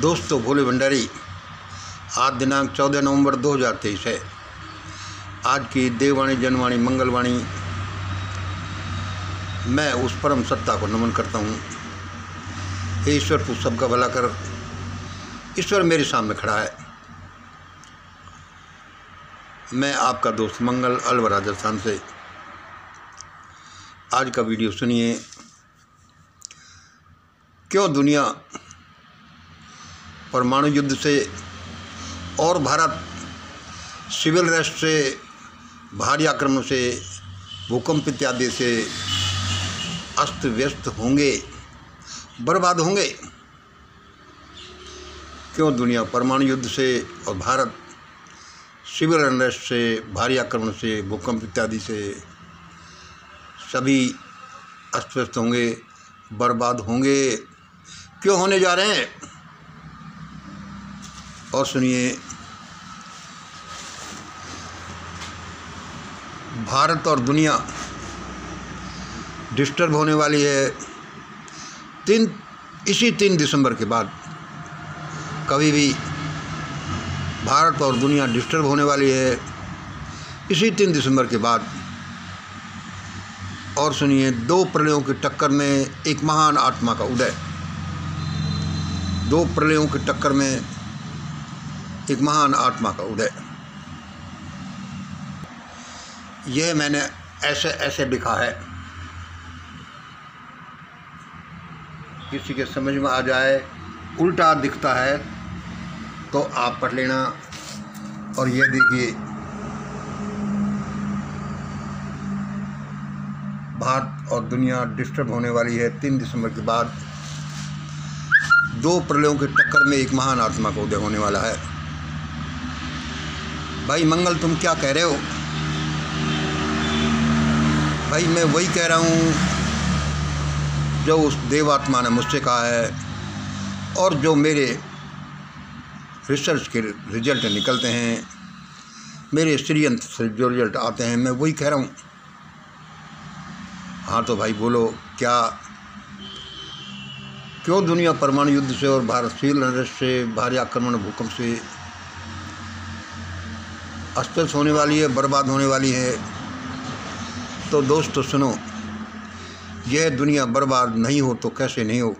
दोस्तों, भोले भंडारी। आज दिनांक 14 नवंबर 2023 है। आज की देववाणी, जनवाणी, मंगलवाणी मैं उस परम सत्ता को नमन करता हूँ। हे ईश्वर, तू सबका भला कर। ईश्वर मेरे सामने खड़ा है। मैं आपका दोस्त मंगल, अलवर, राजस्थान से। आज का वीडियो सुनिए। क्यों दुनिया परमाणु युद्ध से और भारत सिविल अरेस्ट से, भारी आक्रमण से, भूकंप इत्यादि से अस्त व्यस्त होंगे, बर्बाद होंगे। क्यों दुनिया परमाणु युद्ध से और भारत सिविल अनरेस्ट से, भारी आक्रमण से, भूकंप इत्यादि से सभी अस्त व्यस्त होंगे, बर्बाद होंगे। क्यों होने जा रहे हैं? और सुनिए। भारत और दुनिया डिस्टर्ब होने वाली है इसी 3 दिसंबर के बाद। कभी भी भारत और दुनिया डिस्टर्ब होने वाली है इसी 3 दिसंबर के बाद। और सुनिए, 2 प्रलयों की टक्कर में एक महान आत्मा का उदय। 2 प्रलयों की टक्कर में एक महान आत्मा का उदय। यह मैंने ऐसे लिखा है। किसी के समझ में आ जाए, उल्टा दिखता है तो आप पढ़ लेना। और यह देखिए, भारत और दुनिया डिस्टर्ब होने वाली है 3 दिसंबर के बाद। 2 प्रलयों के टक्कर में एक महान आत्मा का उदय होने वाला है। भाई मंगल, तुम क्या कह रहे हो? भाई मैं वही कह रहा हूँ जो उस देवात्मा ने मुझसे कहा है और जो मेरे रिसर्च के रिजल्ट निकलते हैं, मेरे श्रीयंत्र से जो रिजल्ट आते हैं, मैं वही कह रहा हूँ। हाँ तो भाई बोलो, क्यों दुनिया परमाणु युद्ध से और भारत सिविल अनरेस्ट से, भारी आक्रमण, भूकंप से अस्त होने वाली है, बर्बाद होने वाली है? तो दोस्तों सुनो, यह दुनिया बर्बाद नहीं हो तो कैसे नहीं हो।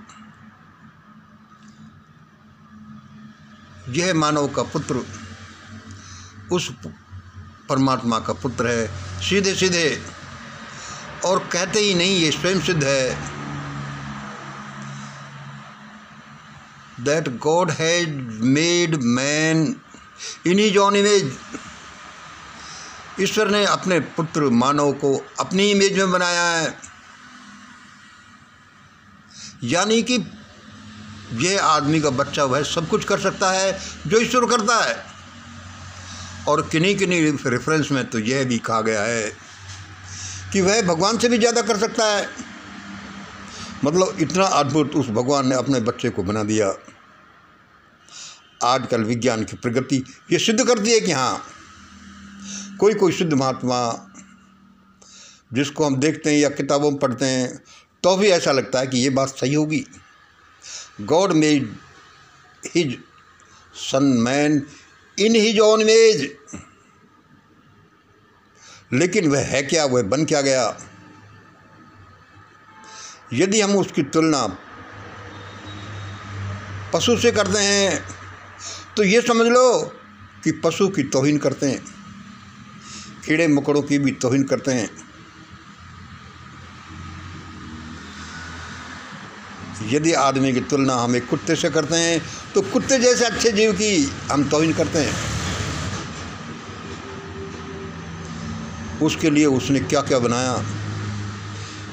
यह मानव का पुत्र उस परमात्मा का पुत्र है, सीधे सीधे। और कहते ही नहीं, ये स्वयं सिद्ध है। That God has made man in his own image. ईश्वर ने अपने पुत्र मानव को अपनी इमेज में बनाया है। यानी कि यह आदमी का बच्चा वह सब कुछ कर सकता है जो ईश्वर करता है। और किन्हीं रेफरेंस में तो यह भी कहा गया है कि वह भगवान से भी ज़्यादा कर सकता है। मतलब इतना अद्भुत उस भगवान ने अपने बच्चे को बना दिया। आजकल विज्ञान की प्रगति ये सिद्ध करती है कि हाँ, कोई शुद्ध महात्मा जिसको हम देखते हैं या किताबों में पढ़ते हैं तो भी ऐसा लगता है कि ये बात सही होगी। God made his son man in his own image. लेकिन वह है क्या, वह बन क्या गया? यदि हम उसकी तुलना पशु से करते हैं तो ये समझ लो कि पशु की तौहीन करते हैं, कीड़े मकोड़ों की भी तौहीन करते हैं। यदि आदमी की तुलना हम एक कुत्ते से करते हैं तो कुत्ते जैसे अच्छे जीव की हम तौहीन करते हैं। उसके लिए उसने क्या क्या बनाया।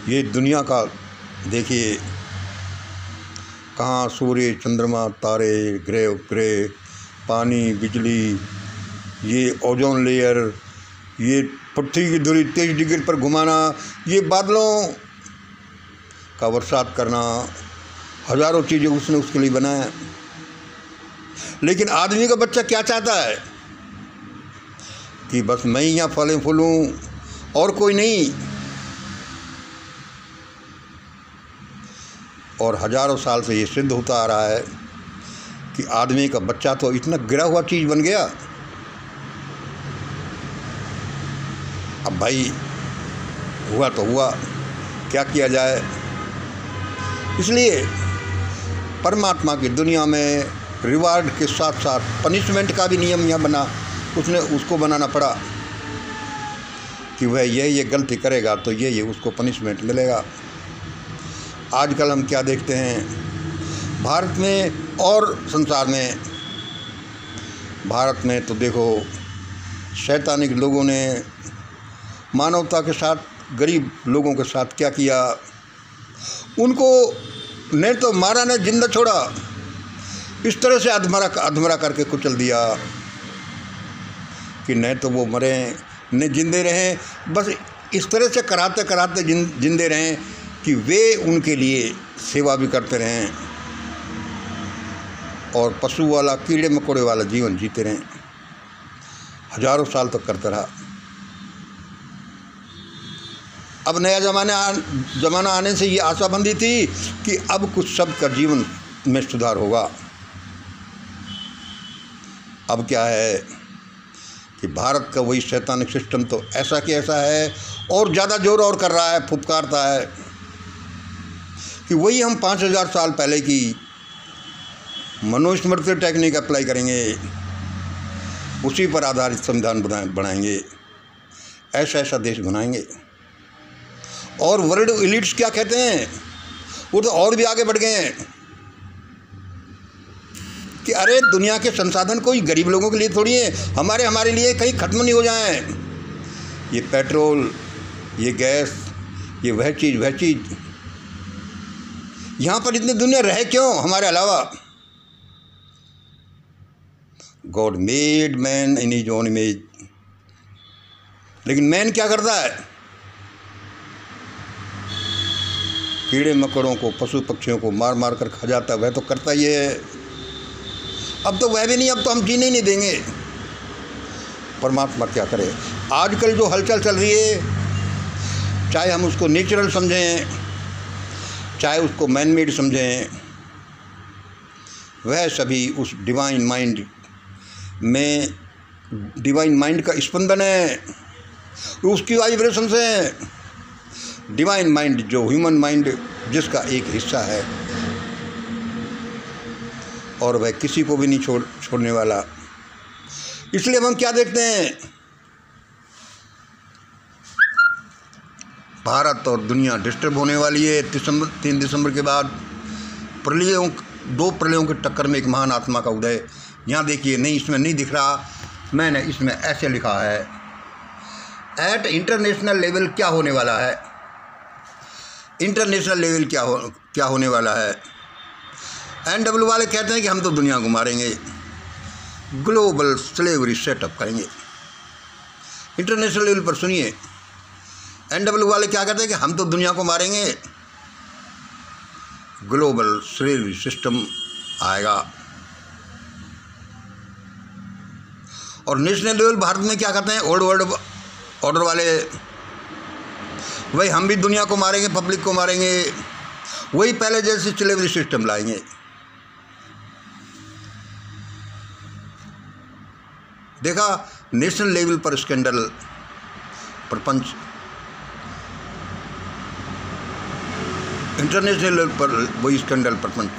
ये दुनिया का देखिए, कहाँ सूर्य, चंद्रमा, तारे, ग्रह उपग्रह, पानी, बिजली, ये ओजोन लेयर, ये पृथ्वी की दूरी 23 डिग्री पर घुमाना, ये बादलों का बरसात करना, हज़ारों चीज़ें उसने उसके लिए बनाया। लेकिन आदमी का बच्चा क्या चाहता है कि बस मैं ही यहाँ फलें फूलूँ और कोई नहीं। और हज़ारों साल से ये सिद्ध होता आ रहा है कि आदमी का बच्चा तो इतना गिरा हुआ चीज़ बन गया। अब भाई हुआ तो हुआ, क्या किया जाए। इसलिए परमात्मा की दुनिया में रिवार्ड के साथ साथ पनिशमेंट का भी नियम यहाँ बना, उसने उसको बनाना पड़ा कि वह ये गलती करेगा तो ये उसको पनिशमेंट मिलेगा। आजकल हम क्या देखते हैं भारत में और संसार में। भारत में तो देखो शैतानिक लोगों ने मानवता के साथ, गरीब लोगों के साथ क्या किया। उनको न तो मारा न जिंदा छोड़ा, इस तरह से अधमरा करके कुचल दिया कि न तो वो मरे न जिंदे रहें। बस इस तरह से कराते कराते जिंदे रहें कि वे उनके लिए सेवा भी करते रहें और पशु वाला, कीड़े मकोड़े वाला जीवन जीते रहें। हजारों साल तक करता रहा। अब नया ज़माना आने से ये आशा बंधी थी कि अब कुछ सबका जीवन में सुधार होगा। अब क्या है कि भारत का वही शैतानिक सिस्टम तो ऐसा कि ऐसा है और ज़्यादा जोर और कर रहा है, फुफकारता है कि वही हम 5000 साल पहले की मनुस्मृति टेक्निक अप्लाई करेंगे, उसी पर आधारित संविधान बनाएंगे, ऐसा देश बनाएंगे। और वर्ल्ड एलिट्स क्या कहते हैं, वो तो और भी आगे बढ़ गए हैं कि अरे दुनिया के संसाधन कोई गरीब लोगों के लिए थोड़ी है, हमारे लिए कहीं ख़त्म नहीं हो जाएं। ये पेट्रोल, ये गैस, ये वह चीज़ यहाँ पर इतनी दुनिया रहे क्यों हमारे अलावा। God made man in his own image, लेकिन मैन क्या करता है, कीड़े मकोड़ों को, पशु पक्षियों को मार मार कर खा जाता है। वह तो करता ही है। अब तो वह भी नहीं, अब तो हम जीने नहीं देंगे। परमात्मा क्या करे। आजकल जो हलचल चल रही है, चाहे हम उसको नेचुरल समझें, चाहे उसको मैन मेड समझें, वह सभी उस डिवाइन माइंड का स्पंदन है, उसकी वाइब्रेशन से। डिवाइन माइंड जो ह्यूमन माइंड जिसका एक हिस्सा है और वह किसी को भी नहीं छोड़ने वाला। इसलिए हम क्या देखते हैं, भारत और दुनिया डिस्टर्ब होने वाली है। 3 दिसंबर के बाद 2 प्रलयों के टक्कर में एक महान आत्मा का उदय। यहाँ देखिए, नहीं इसमें नहीं दिख रहा, मैंने इसमें ऐसे लिखा है, एट इंटरनेशनल लेवल क्या होने वाला है। इंटरनेशनल लेवल क्या होने वाला है। NW वाले कहते हैं कि हम तो दुनिया को मारेंगे, ग्लोबल स्लेवरी सेटअप करेंगे। इंटरनेशनल लेवल पर सुनिए, NW वाले क्या कहते हैं कि हम तो दुनिया को मारेंगे, ग्लोबल स्लेवरी सिस्टम आएगा। और नेशनल लेवल भारत में क्या कहते हैं, ओल्ड वर्ल्ड ऑर्डर वाले, वही हम भी दुनिया को मारेंगे, पब्लिक को मारेंगे, वही पहले जैसे स्लेवरी सिस्टम लाएंगे। देखा नेशनल लेवल पर स्कैंडल, प्रपंच, इंटरनेशनल लेवल पर वही स्कैंडल, प्रपंच।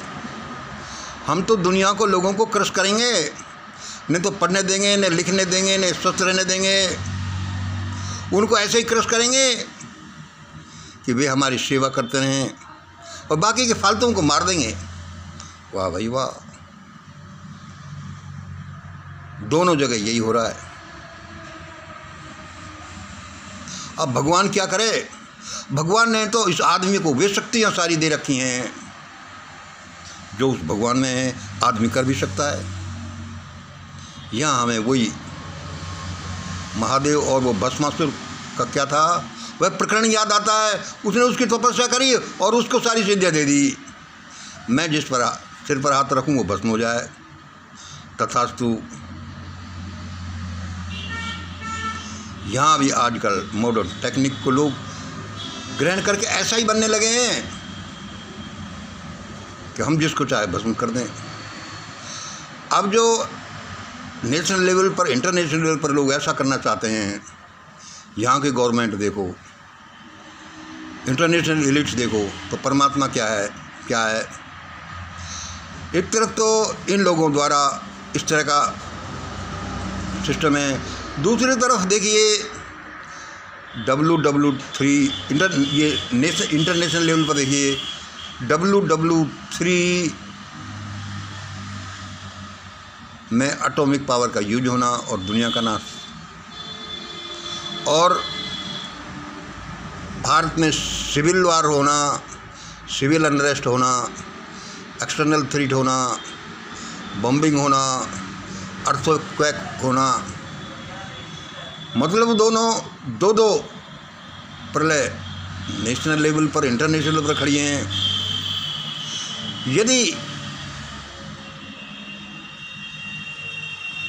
हम तो दुनिया को, लोगों को क्रश करेंगे, न तो पढ़ने देंगे, न लिखने देंगे, न स्वस्थ रहने देंगे। उनको ऐसे ही क्रश करेंगे कि वे हमारी सेवा करते रहें और बाकी के फालतुओं को मार देंगे। वाह भाई वाह, दोनों जगह यही हो रहा है। अब भगवान क्या करे। भगवान ने तो इस आदमी को वे शक्तियाँ सारी दे रखी हैं जो उस भगवान में है, आदमी कर भी सकता है। यहाँ हमें वही महादेव और वो भस्मासुर का क्या था, वह प्रकरण याद आता है। उसने उसकी तपस्या करी और उसको सारी सिद्धियाँ दे दी। मैं जिस पर सिर पर हाथ रखूँ वो भस्म हो जाए, तथास्तु। यहाँ भी आजकल मॉडर्न टेक्निक को लोग ग्रहण करके ऐसा ही बनने लगे हैं कि हम जिसको चाहे भस्म कर दें। अब जो नेशनल लेवल पर, इंटरनेशनल लेवल पर लोग ऐसा करना चाहते हैं, यहाँ की गवर्नमेंट देखो, इंटरनेशनल एलिट्स देखो, तो परमात्मा क्या है, क्या है। एक तरफ तो इन लोगों द्वारा इस तरह का सिस्टम है, दूसरी तरफ देखिए WW3 इंटरनेशनल लेवल पर देखिए WW3 में एटॉमिक पावर का यूज होना और दुनिया का नाश, और भारत में सिविल वार होना, सिविल अनरेस्ट होना, एक्सटर्नल थ्रेट होना, बॉम्बिंग होना, अर्थक्वेक होना, मतलब दो प्रलय नेशनल लेवल पर, इंटरनेशनल लेवल पर खड़ी हैं। यदि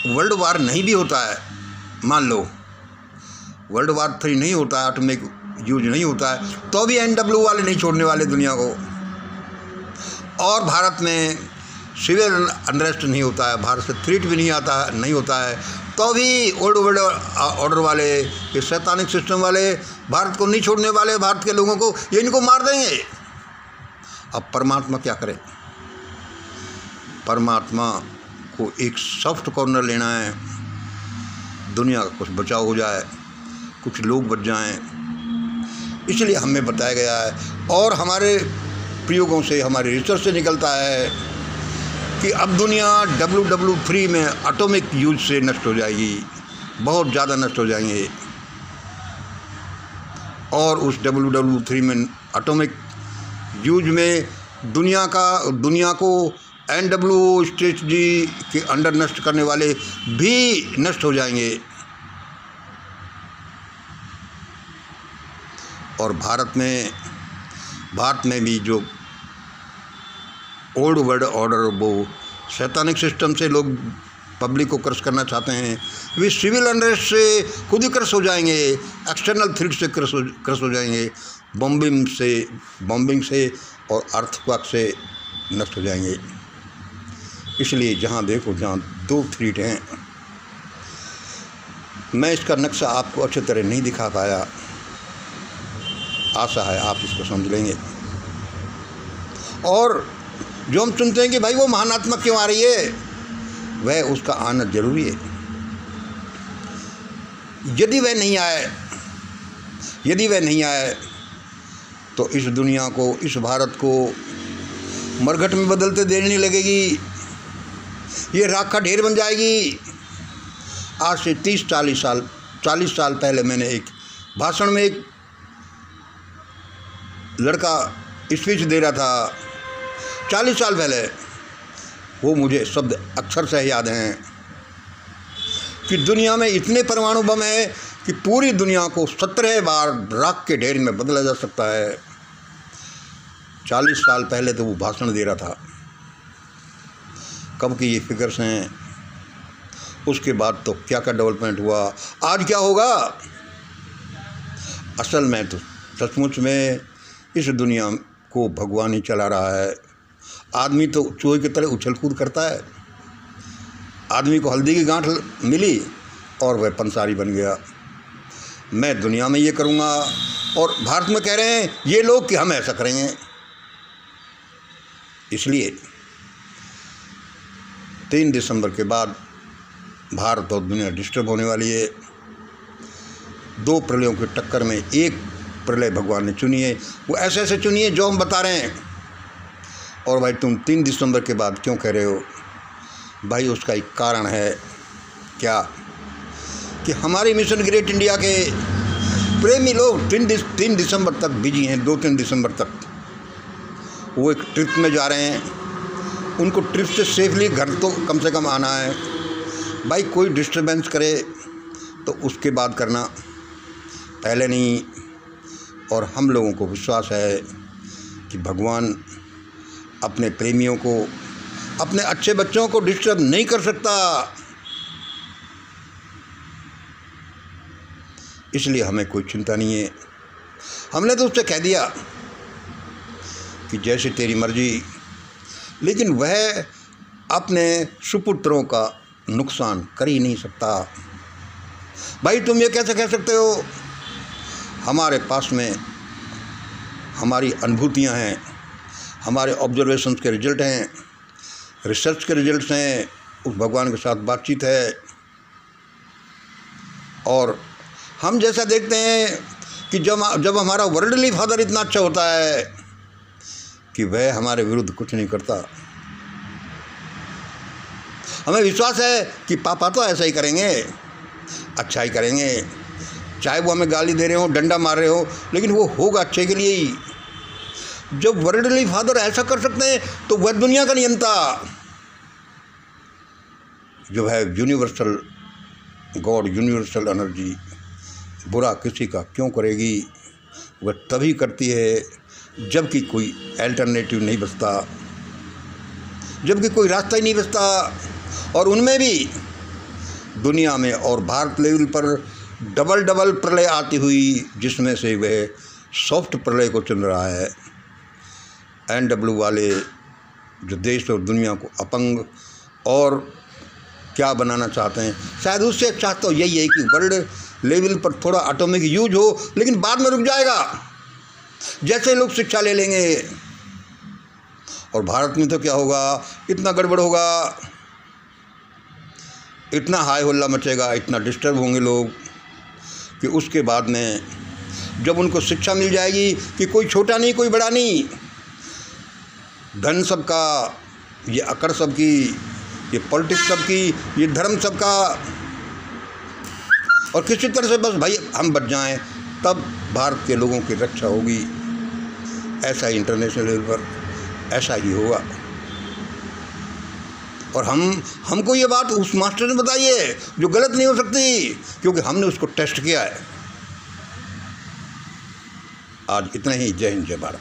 वर्ल्ड वार नहीं भी होता है, मान लो वर्ल्ड वार 3 नहीं होता है, एटॉमिक यूज नहीं होता है, तो भी NW वाले नहीं छोड़ने वाले दुनिया को। और भारत में सिविल अनरेस्ट नहीं होता है, भारत से थ्रेट भी नहीं होता है, तो भी ओल्ड वर्ल्ड ऑर्डर वाले, ये शैतानिक सिस्टम वाले भारत को नहीं छोड़ने वाले, भारत के लोगों को ये इनको मार देंगे। अब परमात्मा क्या करे? परमात्मा को एक सॉफ्ट कॉर्नर लेना है, दुनिया का कुछ बचाव हो जाए, कुछ लोग बच जाएं, इसलिए हमें बताया गया है। और हमारे प्रयोगों से, हमारे रिसर्च से निकलता है कि अब दुनिया WW3 में एटॉमिक यूज से नष्ट हो जाएगी, बहुत ज़्यादा नष्ट हो जाएंगे। और उस WW3 में एटॉमिक यूज में दुनिया को NW स्ट्रेटजी के अंडर नष्ट करने वाले भी नष्ट हो जाएंगे। और भारत में भी जो ओल्ड वर्ल्ड ऑर्डर, वो शैतानिक सिस्टम से लोग पब्लिक को क्रश करना चाहते हैं, वे सिविल अनरेस्ट से खुद ही क्रश हो जाएंगे, एक्सटर्नल थ्रेट से क्रश हो जाएंगे, बॉम्बिंग से और अर्थक्वेक से नष्ट हो जाएंगे। इसलिए जहाँ देखो, जहाँ 2 थ्रेट हैं, मैं इसका नक्शा आपको अच्छी तरह नहीं दिखा पाया, आशा है आप इसको समझ लेंगे। और जो हम सुनते हैं कि भाई वो महानात्मा क्यों आ रही है, वह उसका आना जरूरी है। यदि वह नहीं आए तो इस दुनिया को, इस भारत को मरघट में बदलते देर नहीं लगेगी, ये राख का ढेर बन जाएगी। आज से 40 साल पहले मैंने एक भाषण में एक लड़का स्पीच दे रहा था, 40 साल पहले, वो मुझे शब्द अक्षर से याद हैं कि दुनिया में इतने परमाणु बम हैं कि पूरी दुनिया को 17 बार राख के ढेर में बदला जा सकता है। 40 साल पहले तो वो भाषण दे रहा था। कब की ये फिगर्स हैं, उसके बाद तो क्या डेवलपमेंट हुआ, आज क्या होगा। असल में तो सचमुच में इस दुनिया को भगवान ही चला रहा है। आदमी तो चूहे की तरह उछल कूद करता है। आदमी को हल्दी की गांठ मिली और वह पंसारी बन गया, मैं दुनिया में ये करूँगा। और भारत में कह रहे हैं ये लोग कि हम ऐसा करेंगे। इसलिए 3 दिसंबर के बाद भारत और दुनिया डिस्टर्ब होने वाली है। 2 प्रलयों की टक्कर में एक प्रलय भगवान ने चुनी है, वो ऐसे चुनी है जो हम बता रहे हैं। और भाई तुम 3 दिसंबर के बाद क्यों कह रहे हो? भाई उसका एक कारण है, क्या कि हमारी मिशन ग्रेट इंडिया के प्रेमी लोग 3 दिसंबर तक बिजी हैं। 2-3 दिसंबर तक वो एक ट्रिप में जा रहे हैं, उनको ट्रिप से सेफली घर तो कम से कम आना है। भाई कोई डिस्टर्बेंस करे तो उसके बाद करना, पहले नहीं। और हम लोगों को विश्वास है कि भगवान अपने प्रेमियों को, अपने अच्छे बच्चों को डिस्टर्ब नहीं कर सकता। इसलिए हमें कोई चिंता नहीं है। हमने तो उससे कह दिया कि जैसे तेरी मर्जी, लेकिन वह अपने सुपुत्रों का नुकसान कर ही नहीं सकता। भाई तुम ये कैसे कह सकते हो? हमारे पास में हमारी अनुभूतियाँ हैं, हमारे ऑब्जर्वेशंस के रिजल्ट हैं, रिसर्च के रिजल्ट्स हैं, उस भगवान के साथ बातचीत है। और हम जैसा देखते हैं कि जब हमारा वर्ल्डली फादर इतना अच्छा होता है कि वह हमारे विरुद्ध कुछ नहीं करता। हमें विश्वास है कि पापा तो ऐसा ही करेंगे, अच्छा ही करेंगे, चाहे वो हमें गाली दे रहे हो, डंडा मार रहे हो, लेकिन वो होगा अच्छे के लिए ही। जब वर्ल्डली फादर ऐसा कर सकते हैं तो वह दुनिया का नियंता जो है यूनिवर्सल गॉड, यूनिवर्सल एनर्जी, बुरा किसी का क्यों करेगी? वह तभी करती है जबकि कोई अल्टरनेटिव नहीं बचता, जबकि कोई रास्ता ही नहीं बचता। और उनमें भी दुनिया में और भारत लेवल पर डबल प्रलय आती हुई, जिसमें से वह सॉफ्ट प्रलय को चुन रहा है। NW वाले जो देश और दुनिया को अपंग और क्या बनाना चाहते हैं, शायद उससे अच्छा तो यही है कि वर्ल्ड लेवल पर थोड़ा एटॉमिक यूज हो, लेकिन बाद में रुक जाएगा जैसे लोग शिक्षा ले लेंगे। और भारत में तो क्या होगा, इतना गड़बड़ होगा, इतना हाय हुल्ला मचेगा, इतना डिस्टर्ब होंगे लोग कि उसके बाद में जब उनको शिक्षा मिल जाएगी कि कोई छोटा नहीं, कोई बड़ा नहीं, धन सबका, ये अकड़ सबकी, ये पॉलिटिक्स सबकी, ये धर्म सबका, और किसी तरह से बस भाई हम बच जाएं, तब भारत के लोगों की रक्षा होगी। ऐसा ही इंटरनेशनल लेवल पर ऐसा ही होगा। और हमको ये बात उस मास्टर ने बताई है जो गलत नहीं हो सकती, क्योंकि हमने उसको टेस्ट किया है। आज इतना ही। जय हिंद, जय भारत।